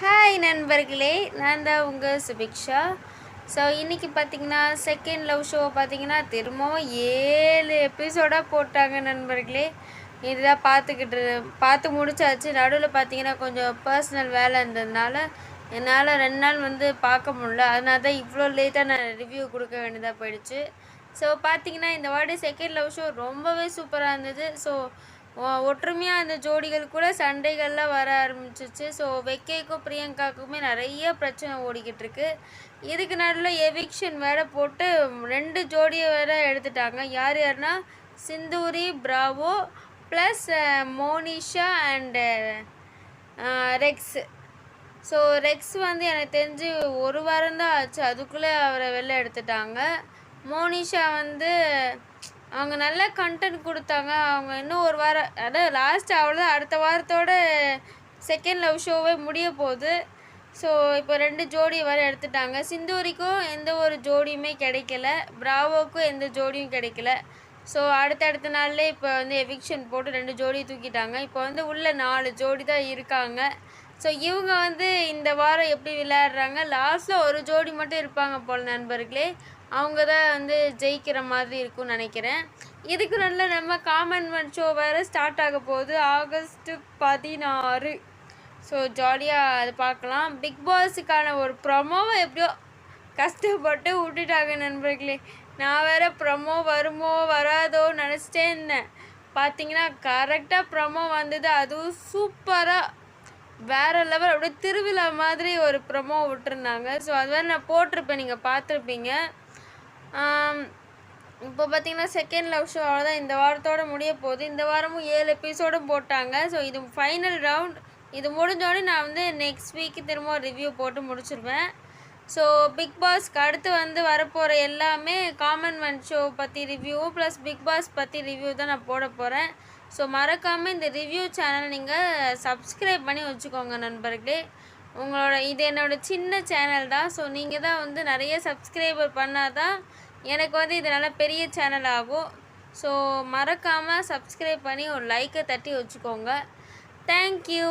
Hi நண்பர்களே, நான் தான் உங்கள் சுபிக்ஷா. ஸோ இன்றைக்கி பார்த்தீங்கன்னா செகண்ட் லவ் ஷோ பார்த்தீங்கன்னா திரும்பவும் 7 எபிசோடாக போட்டாங்க நண்பர்களே. இதுதான் பார்த்து முடிச்சாச்சு. நடுவில் பார்த்தீங்கன்னா கொஞ்சம் பர்சனல் வேலை இருந்ததுனால என்னால் 2 நாள் பார்க்க முடியல. அதனால தான் இவ்வளோ லேட்டாக நான் ரிவ்யூ கொடுக்க வேண்டியதாக போயிடுச்சு. ஸோ பார்த்தீங்கன்னா இந்த வாட்டி செகண்ட் லவ் ஷோ ரொம்பவே சூப்பராக இருந்தது. ஸோ ஒற்றுமையாக அந்த ஜோடிகள் கூட சண்டைகள்லாம் வர ஆரம்பிச்சிச்சு. ஸோ வெக்கைக்கும் பிரியங்காவுக்குமே நிறைய பிரச்சனை ஓடிக்கிட்டு இருக்கு. இதுக்கு நடுவில் எவிக்ஷன் வேற போட்டு 2 ஜோடியை வேற எடுத்துட்டாங்க. யாருன்னா Sinduri Bravo plus Monisha and Rex. So Rex எனக்கு தெரிஞ்சு 1 வாரம் தான் ஆச்சு, அதுக்குள்ளே அவரை வெளில எடுத்துட்டாங்க. மோனிஷா அவங்க நல்ல கண்டென்ட் கொடுத்தாங்க. அவங்க இன்னும் 1 வாரம், அதாவது லாஸ்ட் அவ்வளோதான், அடுத்த வாரத்தோட செகண்ட் லவ் ஷோவே முடிய போகுது. ஸோ இப்போ 2 ஜோடி வர எடுத்துட்டாங்க. சிந்தூரிக்கும் எந்த ஒரு ஜோடியுமே கிடைக்கல, பிராவோக்கும் எந்த ஜோடியும் கிடைக்கல. ஸோ அடுத்தடுத்த நாள்லேயே இப்போ எவிக்ஷன் போட்டு 2 ஜோடியை தூக்கிட்டாங்க. இப்போ உள்ள 4 ஜோடி தான் இருக்காங்க. ஸோ இவங்க இந்த வாரம் எப்படி விளையாடுறாங்க, லாஸ்ட்டில் ஒரு ஜோடி மட்டும் இருப்பாங்க போல் நண்பர்களே. அவங்க தான் ஜெயிக்கிற மாதிரி இருக்கும்னு நினைக்கிறேன். இதுக்கு நல்ல நம்ம காமன்வெல்த் ஷோ வேறு ஸ்டார்ட் ஆக போகுது ஆகஸ்ட் 16. ஸோ ஜாலியாக அது பார்க்கலாம். பிக் பாஸுக்கான ஒரு ப்ரொமோவை எப்படியோ கஷ்டப்பட்டு விட்டுட்டாங்க நண்பர்களே. நான் வேறு ப்ரொமோ வருமோ வராதோ நினச்சிட்டே இருந்தேன். பார்த்தீங்கன்னா கரெக்டாக ப்ரொமோ வந்தது. அதுவும் சூப்பராக வேறு லெவல், அப்படியே திருவிழா மாதிரி ஒரு ப்ரொமோ விட்டுருந்தாங்க. ஸோ அது வேறு நான் போட்டிருப்பேன், நீங்கள் பார்த்துருப்பீங்க. இப்போ பார்த்தீங்கன்னா செகண்ட் லவ் ஷோ அவ்வளோதான், இந்த வாரத்தோடு முடிய போகுது. இந்த வாரமும் 7 எபிசோடும் போட்டாங்க. ஸோ இது ஃபைனல் ரவுண்ட். இது முடிஞ்சோடனே நான் நெக்ஸ்ட் வீக்கு திரும்ப ரிவ்யூ போட்டு முடிச்சிருவேன். ஸோ பிக் பாஸ்க்கு அடுத்து வரப்போகிற எல்லாமே காமன்வெல்த் ஷோ பற்றி ரிவ்யூ ப்ளஸ் பிக் பாஸ் பற்றி ரிவ்யூ தான் நான் போட போகிறேன். ஸோ மறக்காமல் இந்த ரிவ்யூ சேனல் நீங்கள் சப்ஸ்கிரைப் பண்ணி வச்சுக்கோங்க நண்பர்களே. இது என்னோடய சின்ன சேனல் தான். ஸோ நீங்கள் தான் நிறைய சப்ஸ்கிரைபர் பண்ணால் தான் எனக்கு இது நல்ல பெரிய சேனல் ஆகும். ஸோ மறக்காமல் சப்ஸ்கிரைப் பண்ணி ஒரு லைக்கை தட்டி வச்சுக்கோங்க. தேங்க்யூ.